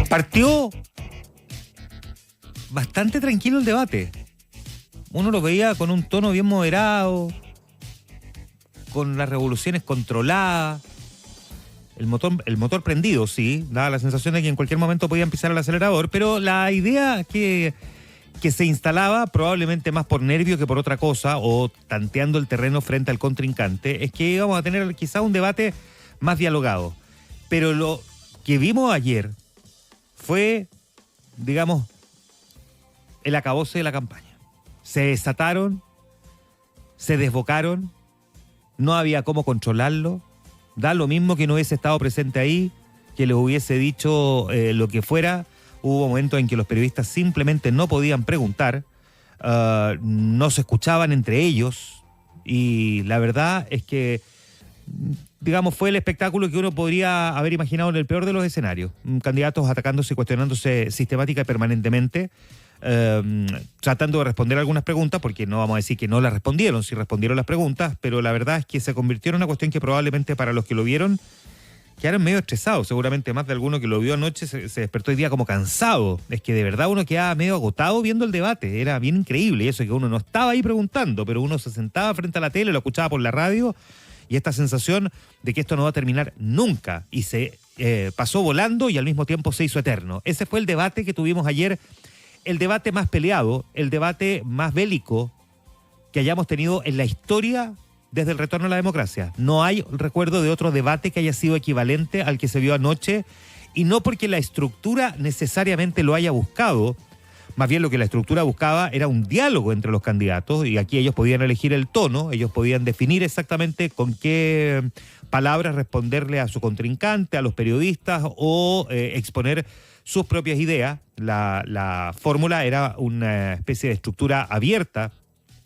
Partió bastante tranquilo el debate. Uno lo veía con un tono bien moderado, con las revoluciones controladas, el motor prendido, sí, daba la sensación de que en cualquier momento podían pisar el acelerador, pero la idea que se instalaba, probablemente más por nervio que por otra cosa, o tanteando el terreno frente al contrincante, es que íbamos a tener quizá un debate más dialogado. Pero lo que vimos ayer fue, digamos, el acabose de la campaña. Se desataron, se desbocaron, no había cómo controlarlo. Da lo mismo que no hubiese estado presente ahí, que les hubiese dicho lo que fuera. Hubo momentos en que los periodistas simplemente no podían preguntar, no se escuchaban entre ellos, y la verdad es que, digamos, fue el espectáculo que uno podría haber imaginado en el peor de los escenarios. Candidatos atacándose y cuestionándose sistemática y permanentemente, tratando de responder algunas preguntas, porque no vamos a decir que no las respondieron, sí respondieron las preguntas, pero la verdad es que se convirtió en una cuestión que probablemente para los que lo vieron quedaron medio estresados. Seguramente más de alguno que lo vio anoche se despertó hoy día como cansado. Es que de verdad uno quedaba medio agotado viendo el debate. Era bien increíble eso, que uno no estaba ahí preguntando, pero uno se sentaba frente a la tele, lo escuchaba por la radio, y esta sensación de que esto no va a terminar nunca, y se pasó volando y al mismo tiempo se hizo eterno. Ese fue el debate que tuvimos ayer, el debate más peleado, el debate más bélico que hayamos tenido en la historia desde el retorno a la democracia. No hay recuerdo de otro debate que haya sido equivalente al que se vio anoche, y no porque la estructura necesariamente lo haya buscado, más bien lo que la estructura buscaba era un diálogo entre los candidatos, y aquí ellos podían elegir el tono, ellos podían definir exactamente con qué palabras responderle a su contrincante, a los periodistas, o exponer sus propias ideas. La fórmula era una especie de estructura abierta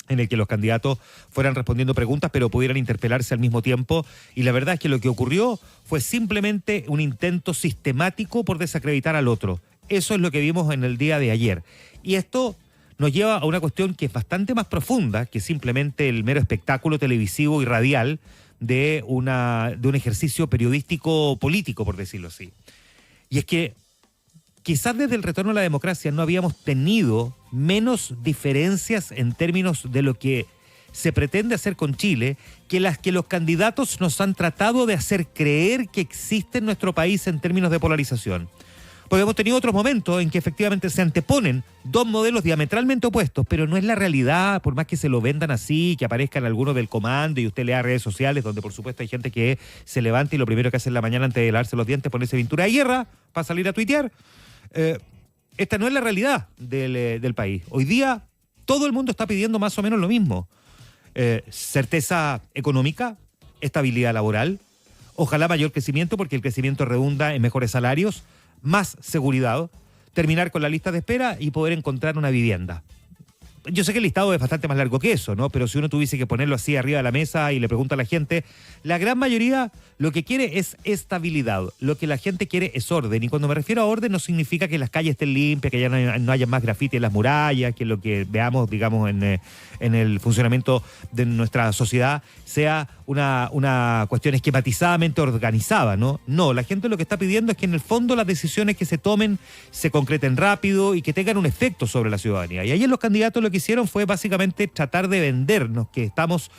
en el que los candidatos fueran respondiendo preguntas, pero pudieran interpelarse al mismo tiempo. Y la verdad es que lo que ocurrió fue simplemente un intento sistemático por desacreditar al otro. Eso es lo que vimos en el día de ayer. Y esto nos lleva a una cuestión que es bastante más profunda que simplemente el mero espectáculo televisivo y radial de un ejercicio periodístico político, por decirlo así. Y es que quizás desde el retorno a la democracia no habíamos tenido menos diferencias en términos de lo que se pretende hacer con Chile que las que los candidatos nos han tratado de hacer creer que existe en nuestro país en términos de polarización. Porque hemos tenido otros momentos en que efectivamente se anteponen dos modelos diametralmente opuestos, pero no es la realidad, por más que se lo vendan así, que aparezcan algunos del comando y usted lea redes sociales, donde por supuesto hay gente que se levanta y lo primero que hace en la mañana antes de lavarse los dientes es ponerse pintura de guerra para salir a tuitear. Esta no es la realidad del país. Hoy día todo el mundo está pidiendo más o menos lo mismo. Certeza económica, estabilidad laboral, ojalá mayor crecimiento, porque el crecimiento redunda en mejores salarios, más seguridad, terminar con la lista de espera y poder encontrar una vivienda. Yo sé que el listado es bastante más largo que eso, ¿no? Pero si uno tuviese que ponerlo así arriba de la mesa y le pregunta a la gente, la gran mayoría lo que quiere es estabilidad. Lo que la gente quiere es orden. Y cuando me refiero a orden no significa que las calles estén limpias, que ya no haya más grafiti en las murallas, que lo que veamos, digamos, en el funcionamiento de nuestra sociedad sea una cuestión esquematizadamente organizada, ¿no? No, la gente lo que está pidiendo es que en el fondo las decisiones que se tomen se concreten rápido y que tengan un efecto sobre la ciudadanía. Y ayer los candidatos lo que hicieron fue básicamente tratar de vendernos que estamos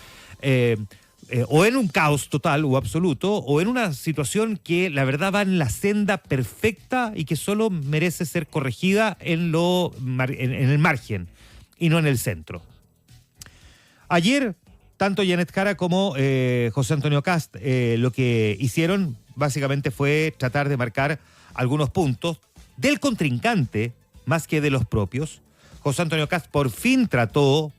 o en un caos total o absoluto, o en una situación que la verdad va en la senda perfecta y que solo merece ser corregida en el margen y no en el centro. Ayer, tanto Janet Jara como José Antonio Kast lo que hicieron básicamente fue tratar de marcar algunos puntos del contrincante más que de los propios. José Antonio Kast por fin trató,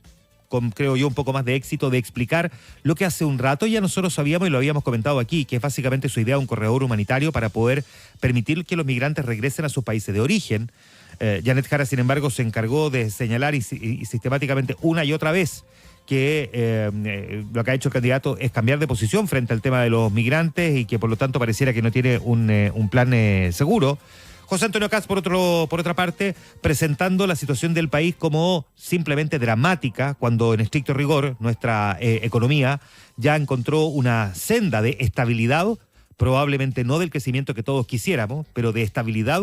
con creo yo un poco más de éxito, de explicar lo que hace un rato ya nosotros sabíamos y lo habíamos comentado aquí, que es básicamente su idea de un corredor humanitario para poder permitir que los migrantes regresen a sus países de origen. Janet Jara, sin embargo, se encargó de señalar y sistemáticamente una y otra vez que lo que ha hecho el candidato es cambiar de posición frente al tema de los migrantes y que por lo tanto pareciera que no tiene un plan seguro. José Antonio Kast, por otra parte, presentando la situación del país como simplemente dramática, cuando en estricto rigor nuestra economía ya encontró una senda de estabilidad, probablemente no del crecimiento que todos quisiéramos, pero de estabilidad,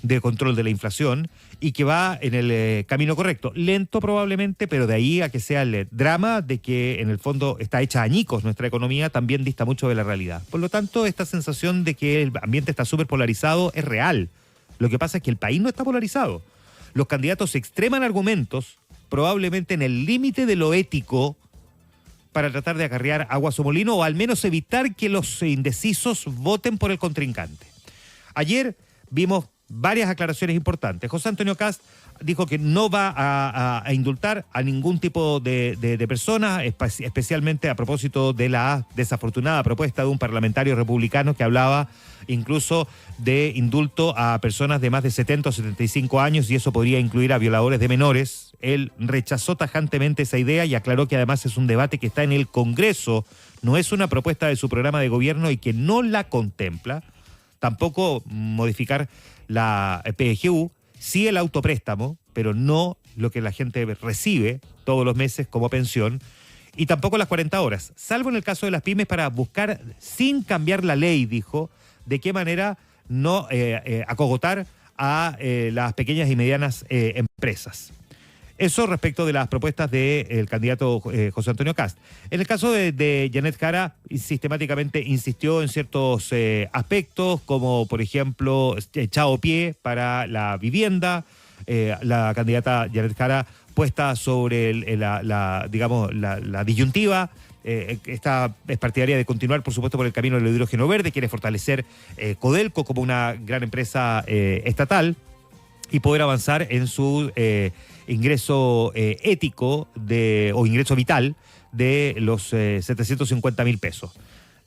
de control de la inflación, y que va en el camino correcto. Lento probablemente, pero de ahí a que sea el drama de que en el fondo está hecha añicos nuestra economía, también dista mucho de la realidad. Por lo tanto, esta sensación de que el ambiente está súper polarizado es real. Lo que pasa es que el país no está polarizado. Los candidatos extreman argumentos, probablemente en el límite de lo ético, para tratar de acarrear agua a su molino o al menos evitar que los indecisos voten por el contrincante. Ayer vimos varias aclaraciones importantes. José Antonio Kast dijo que no va a indultar a ningún tipo de persona, especialmente a propósito de la desafortunada propuesta de un parlamentario republicano que hablaba incluso de indulto a personas de más de 70 o 75 años, y eso podría incluir a violadores de menores. Él rechazó tajantemente esa idea y aclaró que además es un debate que está en el Congreso, no es una propuesta de su programa de gobierno y que no la contempla. Tampoco modificar la PGU, sí el autopréstamo, pero no lo que la gente recibe todos los meses como pensión, y tampoco las 40 horas, salvo en el caso de las pymes para buscar, sin cambiar la ley, dijo, de qué manera no acogotar a las pequeñas y medianas empresas. Eso respecto de las propuestas del candidato José Antonio Kast. En el caso de Janet Jara, sistemáticamente insistió en ciertos aspectos, como por ejemplo, echado pie para la vivienda. La candidata Janet Jara puesta sobre la disyuntiva. Esta es partidaria de continuar, por supuesto, por el camino del hidrógeno verde, quiere fortalecer Codelco como una gran empresa estatal y poder avanzar en su ingreso ético o ingreso vital de los 750.000 pesos.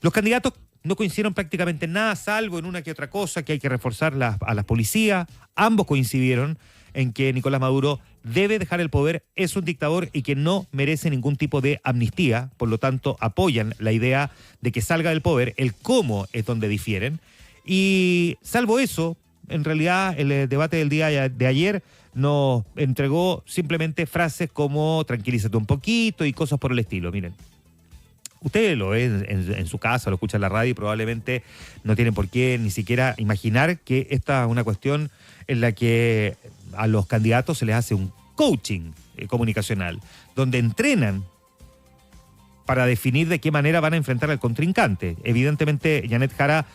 Los candidatos no coincidieron prácticamente en nada, salvo en una que otra cosa, que hay que reforzar a las policías. Ambos coincidieron en que Nicolás Maduro debe dejar el poder, es un dictador y que no merece ningún tipo de amnistía. Por lo tanto, apoyan la idea de que salga del poder. El cómo es donde difieren. Y salvo eso, en realidad el debate del día de ayer nos entregó simplemente frases como tranquilízate un poquito y cosas por el estilo. Miren, ustedes lo ven en su casa, lo escuchan en la radio y probablemente no tienen por qué ni siquiera imaginar que esta es una cuestión en la que a los candidatos se les hace un coaching comunicacional, donde entrenan para definir de qué manera van a enfrentar al contrincante. Evidentemente, Janet Jara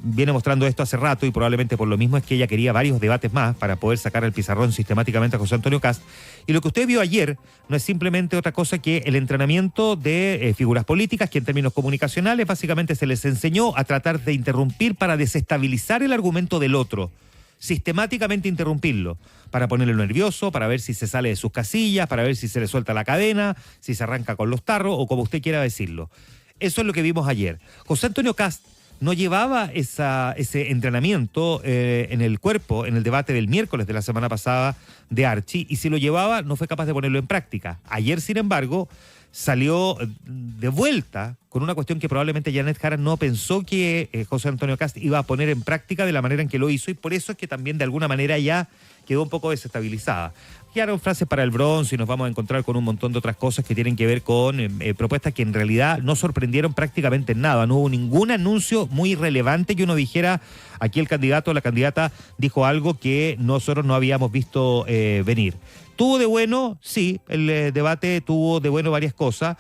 viene mostrando esto hace rato y probablemente por lo mismo es que ella quería varios debates más para poder sacar al pizarrón sistemáticamente a José Antonio Kast. Y lo que usted vio ayer no es simplemente otra cosa que el entrenamiento de figuras políticas que en términos comunicacionales básicamente se les enseñó a tratar de interrumpir para desestabilizar el argumento del otro. Sistemáticamente interrumpirlo, para ponerlo nervioso, para ver si se sale de sus casillas, para ver si se le suelta la cadena, si se arranca con los tarros o como usted quiera decirlo. Eso es lo que vimos ayer. José Antonio Kast no llevaba ese entrenamiento en el cuerpo en el debate del miércoles de la semana pasada de Archie, y si lo llevaba no fue capaz de ponerlo en práctica. Ayer, sin embargo, salió de vuelta con una cuestión que probablemente Janet Jara no pensó que José Antonio Kast iba a poner en práctica de la manera en que lo hizo, y por eso es que también de alguna manera ya quedó un poco desestabilizada. Quedaron frases para el bronce y nos vamos a encontrar con un montón de otras cosas que tienen que ver con propuestas que en realidad no sorprendieron prácticamente en nada. No hubo ningún anuncio muy relevante que uno dijera, aquí el candidato o la candidata dijo algo que nosotros no habíamos visto venir. ¿Tuvo de bueno? Sí, el debate tuvo de bueno varias cosas.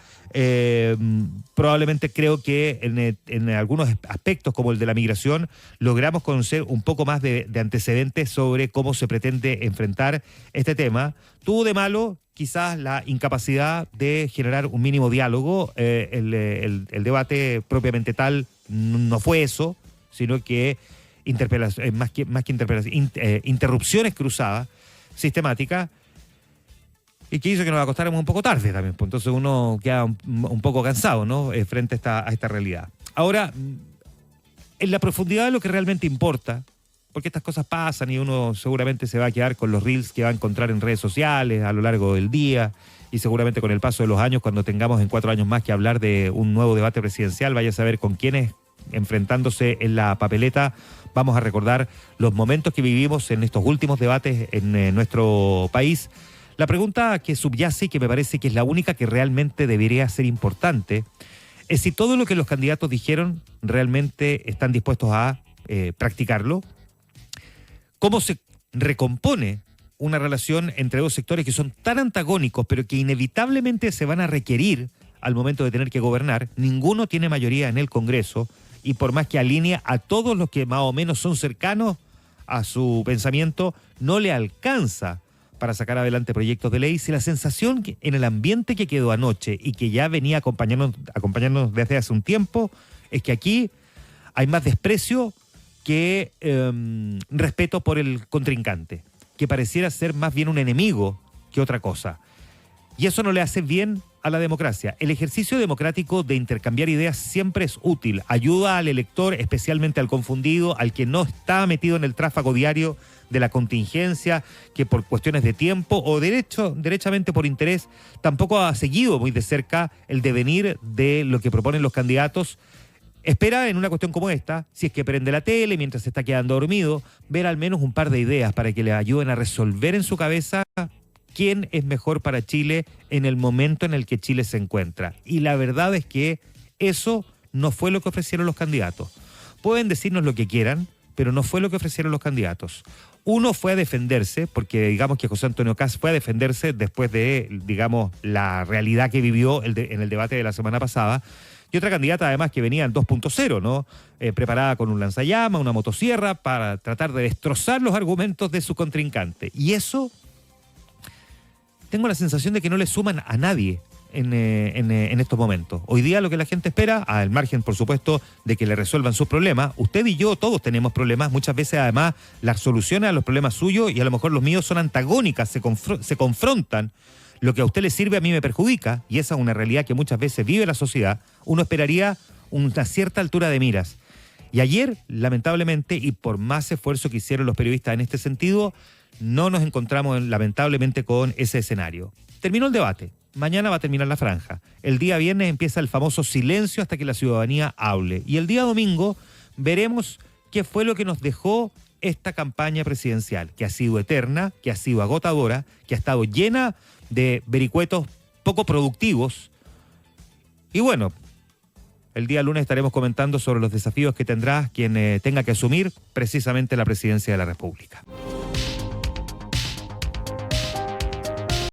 Probablemente creo que en algunos aspectos como el de la migración logramos conocer un poco más de antecedentes sobre cómo se pretende enfrentar este tema. Tuvo de malo quizás la incapacidad de generar un mínimo diálogo. El debate propiamente tal no fue eso, sino que interrupciones cruzadas, sistemáticas, y que hizo que nos acostáramos un poco tarde también. Pues entonces uno queda un poco cansado, ¿no? Frente a esta realidad. Ahora, en la profundidad de lo que realmente importa, porque estas cosas pasan y uno seguramente se va a quedar con los reels que va a encontrar en redes sociales a lo largo del día, y seguramente con el paso de los años, cuando tengamos en 4 años más que hablar de un nuevo debate presidencial, vaya a saber con quiénes enfrentándose en la papeleta, vamos a recordar los momentos que vivimos en estos últimos debates en nuestro país. La pregunta que subyace y que me parece que es la única que realmente debería ser importante es si todo lo que los candidatos dijeron realmente están dispuestos a practicarlo. ¿Cómo se recompone una relación entre dos sectores que son tan antagónicos, pero que inevitablemente se van a requerir al momento de tener que gobernar? Ninguno tiene mayoría en el Congreso, y por más que alinea a todos los que más o menos son cercanos a su pensamiento, no le alcanza para sacar adelante proyectos de ley. Si la sensación en el ambiente que quedó anoche y que ya venía acompañándonos desde hace un tiempo, es que aquí hay más desprecio que respeto por el contrincante, que pareciera ser más bien un enemigo que otra cosa. Y eso no le hace bien a la democracia. El ejercicio democrático de intercambiar ideas siempre es útil, ayuda al elector, especialmente al confundido, al que no está metido en el tráfago diario de la contingencia, que por cuestiones de tiempo o derechamente por interés tampoco ha seguido muy de cerca el devenir de lo que proponen los candidatos. Espera en una cuestión como esta, si es que prende la tele mientras se está quedando dormido, ver al menos un par de ideas para que le ayuden a resolver en su cabeza quién es mejor para Chile en el momento en el que Chile se encuentra. Y la verdad es que eso no fue lo que ofrecieron los candidatos. Pueden decirnos lo que quieran, pero no fue lo que ofrecieron los candidatos. Uno fue a defenderse, porque digamos que José Antonio Kast fue a defenderse después de, digamos, la realidad que vivió en el debate de la semana pasada. Y otra candidata además que venía en 2.0, ¿no? Preparada con un lanzallamas, una motosierra, para tratar de destrozar los argumentos de su contrincante. Y eso, tengo la sensación de que no le suman a nadie en estos momentos. Hoy día lo que la gente espera, al margen, por supuesto, de que le resuelvan sus problemas, usted y yo todos tenemos problemas, muchas veces además las soluciones a los problemas suyos y a lo mejor los míos son antagónicas, se confrontan. Lo que a usted le sirve a mí me perjudica, y esa es una realidad que muchas veces vive la sociedad. Uno esperaría una cierta altura de miras. Y ayer, lamentablemente, y por más esfuerzo que hicieron los periodistas en este sentido, no nos encontramos lamentablemente con ese escenario. Terminó el debate. Mañana va a terminar la franja. El día viernes empieza el famoso silencio hasta que la ciudadanía hable. Y el día domingo veremos qué fue lo que nos dejó esta campaña presidencial, que ha sido eterna, que ha sido agotadora, que ha estado llena de vericuetos poco productivos. Y bueno, el día lunes estaremos comentando sobre los desafíos que tendrá quien tenga que asumir precisamente la presidencia de la República.